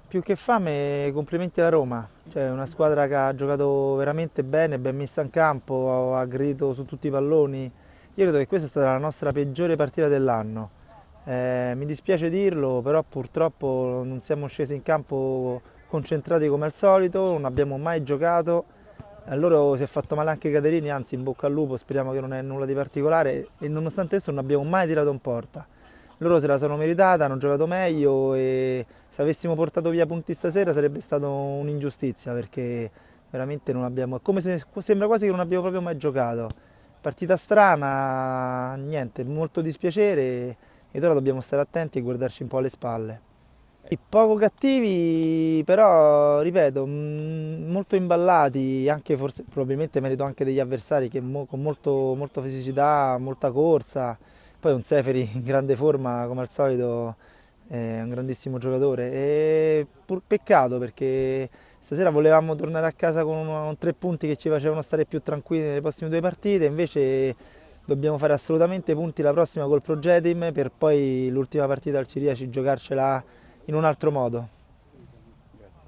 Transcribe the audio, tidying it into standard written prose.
Più che fame, complimenti alla Roma, cioè una squadra che ha giocato veramente bene, ben messa in campo, ha aggredito su tutti i palloni. Io credo che questa è stata la nostra peggiore partita dell'anno. Mi dispiace dirlo, però purtroppo non siamo scesi in campo concentrati come al solito, non abbiamo mai giocato. A loro si è fatto male anche Caterini, anzi in bocca al lupo, speriamo che non è nulla di particolare e nonostante questo non abbiamo mai tirato in porta. Loro se la sono meritata, hanno giocato meglio e se avessimo portato via punti stasera sarebbe stato un'ingiustizia perché veramente non abbiamo, è come se sembra quasi che non abbiamo proprio mai giocato. Partita strana, niente, molto dispiacere ed ora dobbiamo stare attenti e guardarci un po' alle spalle. I poco cattivi, però, ripeto, molto imballati, anche forse probabilmente merito anche degli avversari che con molto fisicità, molta corsa. Poi un Seferi in grande forma, come al solito, è un grandissimo giocatore. E peccato perché stasera volevamo tornare a casa con 3 punti che ci facevano stare più tranquilli nelle prossime 2 partite, invece dobbiamo fare assolutamente punti la prossima col Progetim per poi l'ultima partita al Ciriaci giocarcela in un altro modo.